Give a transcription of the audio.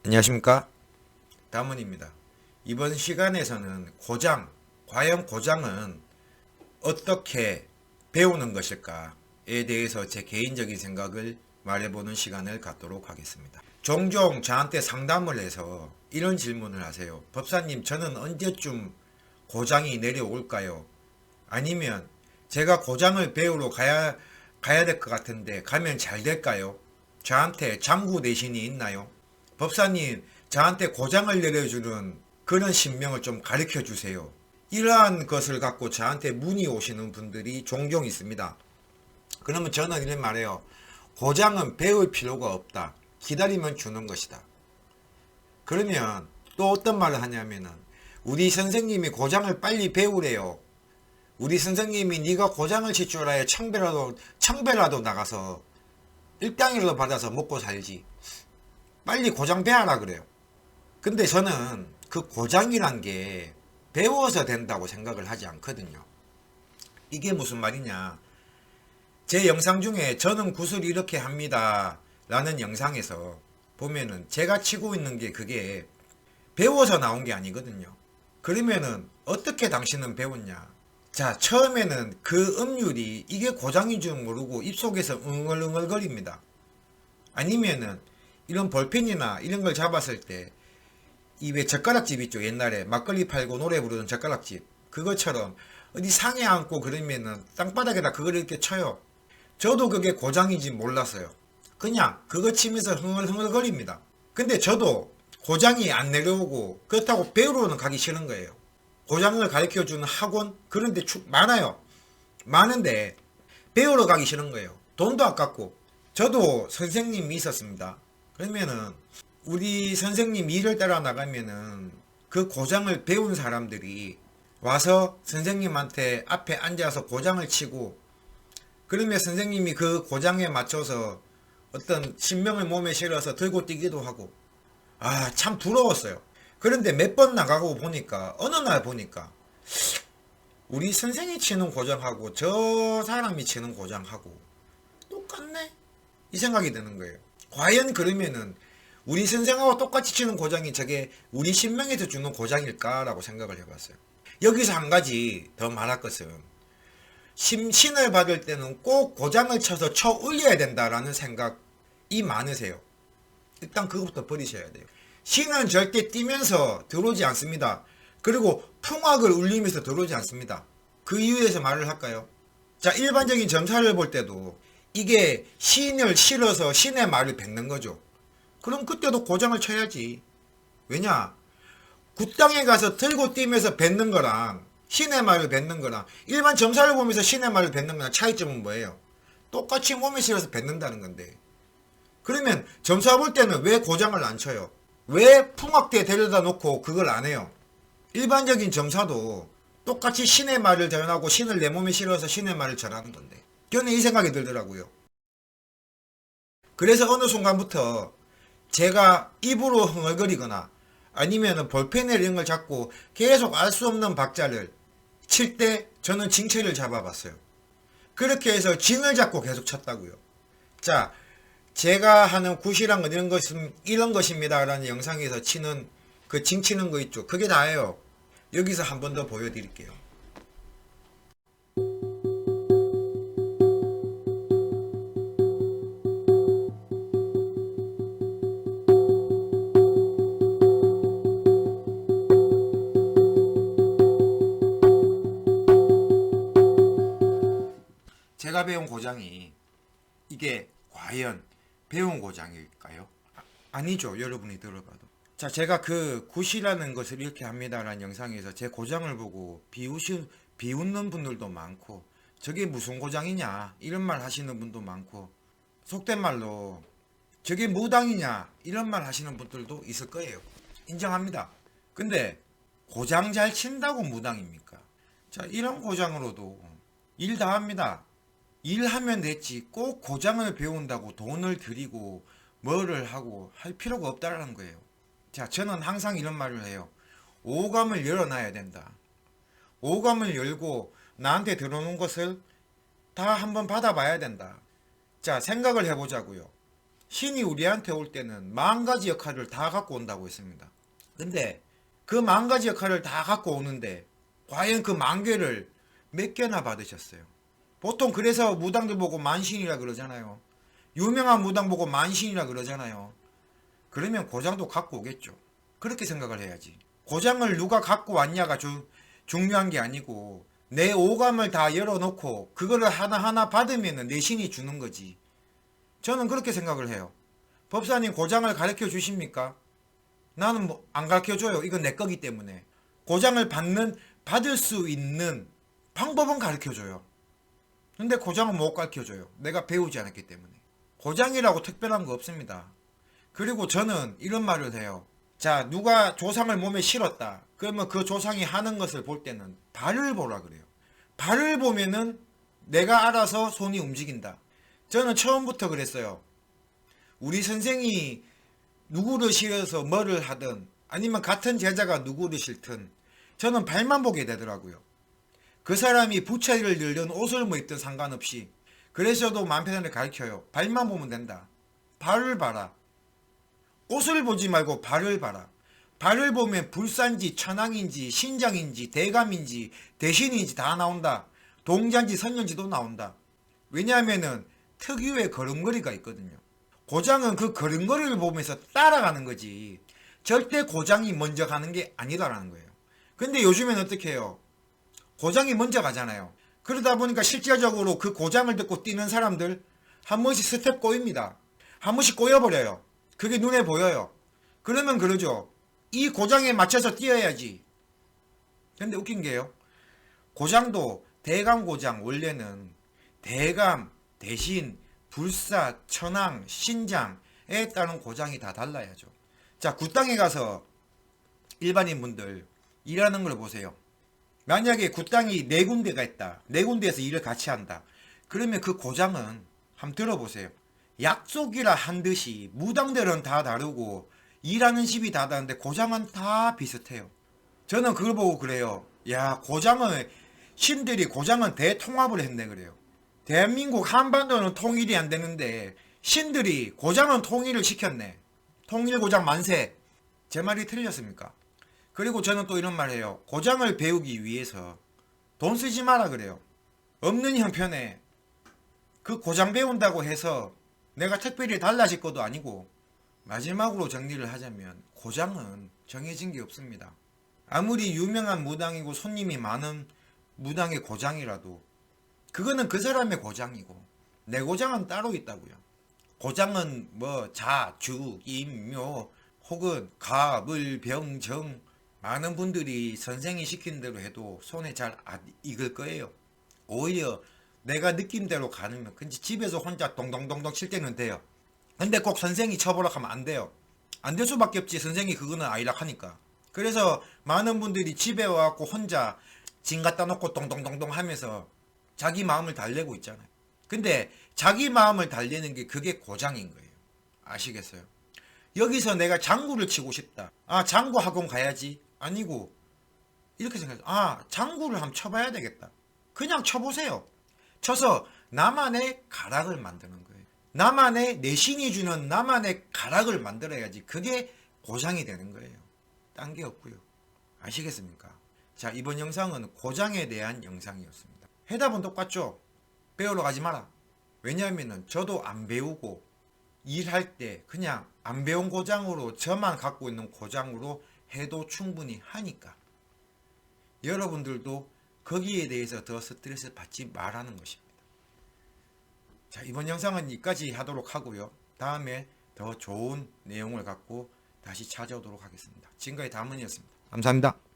안녕하십니까? 다문입니다. 이번 시간에서는 과연 고장은 어떻게 배우는 것일까에 대해서 제 개인적인 생각을 말해보는 시간을 갖도록 하겠습니다. 종종 저한테 상담을 해서 이런 질문을 하세요. 법사님, 저는 언제쯤 고장이 내려올까요? 아니면 제가 고장을 배우러 가야 될 것 같은데 가면 잘 될까요? 저한테 장구 대신이 있나요? 법사님, 저한테 고장을 내려주는 그런 신명을 좀 가르쳐 주세요. 이러한 것을 갖고 저한테 문의 오시는 분들이 종종 있습니다. 그러면 저는 이런 말해요. 고장은 배울 필요가 없다. 기다리면 주는 것이다. 그러면 또 어떤 말을 하냐면은 우리 선생님이 고장을 빨리 배우래요. 우리 선생님이 네가 고장을 칠 줄 알아야 청배라도 나가서 일당이라도 받아서 먹고 살지. 빨리 고장 배워라 그래요. 근데 저는 그 고장이란 게 배워서 된다고 생각을 하지 않거든요. 이게 무슨 말이냐. 제 영상 중에 저는 구슬 이렇게 합니다 라는 영상에서 보면은 제가 치고 있는 게 그게 배워서 나온 게 아니거든요. 그러면은 어떻게 당신은 배웠냐. 자, 처음에는 그 음률이 이게 고장인 줄 모르고 입속에서 응얼응얼거립니다. 아니면은 이런 볼펜이나 이런 걸 잡았을 때 이 왜 젓가락집 있죠. 옛날에 막걸리 팔고 노래 부르는 젓가락집 그것처럼 어디 상에 앉고 그러면은 땅바닥에다 그걸 이렇게 쳐요. 저도 그게 고장인지 몰랐어요. 그냥 그거 치면서 흥얼흥얼거립니다. 근데 저도 고장이 안 내려오고 그렇다고 배우러는 가기 싫은 거예요. 고장을 가르쳐주는 학원 그런 데 많아요. 많은데 배우러 가기 싫은 거예요. 돈도 아깝고. 저도 선생님이 있었습니다. 그러면은 우리 선생님 일을 따라 나가면은 그 고장을 배운 사람들이 와서 선생님한테 앞에 앉아서 고장을 치고 그러면 선생님이 그 고장에 맞춰서 어떤 신명을 몸에 실어서 들고 뛰기도 하고 참 부러웠어요. 그런데 몇 번 나가고 보니까 어느 날 보니까 우리 선생이 치는 고장하고 저 사람이 치는 고장하고 똑같네? 이 생각이 드는 거예요. 과연 그러면은 우리 선생하고 똑같이 치는 고장이 저게 우리 신명에서 주는 고장일까라고 생각을 해봤어요. 여기서 한 가지 더 말할 것은 신을 받을 때는 꼭 고장을 쳐서 쳐 올려야 된다라는 생각이 많으세요. 일단 그것부터 버리셔야 돼요. 신은 절대 뛰면서 들어오지 않습니다. 그리고 풍악을 울리면서 들어오지 않습니다. 그 이유에서 말을 할까요? 자, 일반적인 점사를 볼 때도 이게 신을 실어서 신의 말을 뱉는 거죠. 그럼 그때도 고장을 쳐야지. 왜냐? 굿땅에 가서 들고 뛰면서 뱉는 거랑 신의 말을 뱉는 거랑 일반 점사를 보면서 신의 말을 뱉는 거랑 차이점은 뭐예요? 똑같이 몸에 실어서 뱉는다는 건데. 그러면 점사 볼 때는 왜 고장을 안 쳐요? 왜 풍악대에 데려다 놓고 그걸 안 해요? 일반적인 점사도 똑같이 신의 말을 전하고 신을 내 몸에 실어서 신의 말을 전하는 건데. 저는 이 생각이 들더라고요. 그래서 어느 순간부터 제가 입으로 흥얼거리거나 아니면 볼펜에 이런 걸 잡고 계속 알 수 없는 박자를 칠 때 저는 징체를 잡아봤어요. 그렇게 해서 징을 잡고 계속 쳤다고요. 자, 제가 하는 굿이란 건 이런 것입니다 라는 영상에서 치는 그 징 치는 거 있죠. 그게 다예요. 여기서 한 번 더 보여드릴게요. 제가 배운 고장이 이게 과연 배운 고장일까요? 아니죠. 여러분이 들어봐도. 자, 제가 그 굿이라는 것을 이렇게 합니다라는 영상에서 제 고장을 보고 비웃는 분들도 많고 저게 무슨 고장이냐 이런 말 하시는 분도 많고 속된 말로 저게 무당이냐 이런 말 하시는 분들도 있을 거예요. 인정합니다. 근데 고장 잘 친다고 무당입니까? 자, 이런 고장으로도 일 다 합니다. 일하면 됐지 꼭 고장을 배운다고 돈을 들이고 뭐를 하고 할 필요가 없다라는 거예요. 자, 저는 항상 이런 말을 해요. 오감을 열어놔야 된다. 오감을 열고 나한테 들어오는 것을 다 한번 받아봐야 된다. 자, 생각을 해보자고요. 신이 우리한테 올 때는 10,000가지 역할을 다 갖고 온다고 했습니다. 근데 그 10,000가지 역할을 다 갖고 오는데 과연 그 10,000개를 몇 개나 받으셨어요? 보통 그래서 무당들 보고 만신이라 그러잖아요. 유명한 무당 보고 만신이라 그러잖아요. 그러면 고장도 갖고 오겠죠. 그렇게 생각을 해야지. 고장을 누가 갖고 왔냐가 중요한 게 아니고 내 오감을 다 열어놓고 그거를 하나하나 받으면 내 신이 주는 거지. 저는 그렇게 생각을 해요. 법사님 고장을 가르쳐 주십니까? 나는 뭐 안 가르쳐 줘요. 이건 내 거기 때문에. 고장을 받을 수 있는 방법은 가르쳐 줘요. 근데 고장은 못 가르쳐 줘요. 내가 배우지 않았기 때문에. 고장이라고 특별한 거 없습니다. 그리고 저는 이런 말을 해요. 자, 누가 조상을 몸에 실었다. 그러면 그 조상이 하는 것을 볼 때는 발을 보라 그래요. 발을 보면은 내가 알아서 손이 움직인다. 저는 처음부터 그랬어요. 우리 선생이 누구를 실어서 뭐를 하든 아니면 같은 제자가 누구를 실든 저는 발만 보게 되더라고요. 그 사람이 부채를 들든 옷을 뭐 입든 상관없이 그래서도 마음 편하게 가르쳐요. 발만 보면 된다. 발을 봐라. 옷을 보지 말고 발을 봐라. 발을 보면 불산지, 천왕인지, 신장인지, 대감인지, 대신인지 다 나온다. 동자인지 선년지도 나온다. 왜냐하면은 특유의 걸음걸이가 있거든요. 고장은 그 걸음걸이를 보면서 따라가는 거지. 절대 고장이 먼저 가는 게 아니다라는 거예요. 근데 요즘엔 어떻게 해요? 고장이 먼저 가잖아요. 그러다 보니까 실질적으로 그 고장을 듣고 뛰는 사람들 한 번씩 스텝 꼬입니다. 한 번씩 꼬여버려요. 그게 눈에 보여요. 그러면 그러죠. 이 고장에 맞춰서 뛰어야지. 근데 웃긴 게요. 고장도 대감 고장 원래는 대감, 대신, 불사, 천왕, 신장에 따른 고장이 다 달라야죠. 자, 굿당에 가서 일반인 분들 일하는 걸 보세요. 만약에 굿당이 4군데가 있다. 4군데에서 일을 같이 한다. 그러면 그 고장은 한번 들어보세요. 약속이라 한 듯이 무당들은 다 다르고 일하는 집이 다 다른데 고장은 다 비슷해요. 저는 그걸 보고 그래요. 야, 신들이 고장은 대통합을 했네 그래요. 대한민국 한반도는 통일이 안 되는데 신들이 고장은 통일을 시켰네. 통일 고장 만세. 제 말이 틀렸습니까? 그리고 저는 또 이런 말 해요. 고장을 배우기 위해서 돈 쓰지 마라 그래요. 없는 형편에 그 고장 배운다고 해서 내가 특별히 달라질 것도 아니고 마지막으로 정리를 하자면 고장은 정해진 게 없습니다. 아무리 유명한 무당이고 손님이 많은 무당의 고장이라도 그거는 그 사람의 고장이고 내 고장은 따로 있다고요. 고장은 뭐 자, 주, 임, 묘 혹은 가, 물, 병, 정 많은 분들이 선생이 시킨 대로 해도 손에 잘 안 익을 거예요. 오히려 내가 느낌대로 가면 근데 집에서 혼자 동동동동 칠 때는 돼요. 근데 꼭 선생이 쳐보라 하면 안 돼요. 안 될 수밖에 없지. 선생이 그거는 아이락하니까. 그래서 많은 분들이 집에 와갖고 혼자 진 갖다 놓고 동동동동 하면서 자기 마음을 달래고 있잖아요. 근데 자기 마음을 달래는 게 그게 고장인 거예요. 아시겠어요? 여기서 내가 장구를 치고 싶다. 아, 장구 학원 가야지. 아니고 이렇게 생각해서 아, 장구를 한번 쳐봐야 되겠다. 그냥 쳐보세요. 쳐서 나만의 가락을 만드는 거예요. 나만의 내신이 주는 나만의 가락을 만들어야지 그게 고장이 되는 거예요. 딴 게 없고요. 아시겠습니까? 자, 이번 영상은 고장에 대한 영상이었습니다. 해답은 똑같죠? 배우러 가지 마라. 왜냐하면 저도 안 배우고 일할 때 그냥 안 배운 고장으로 저만 갖고 있는 고장으로 해도 충분히 하니까 여러분들도 거기에 대해서 더 스트레스 받지 말라는 것입니다. 자, 이번 영상은 여기까지 하도록 하고요. 다음에 더 좋은 내용을 갖고 다시 찾아오도록 하겠습니다. 지금까지 다문이었습니다. 감사합니다.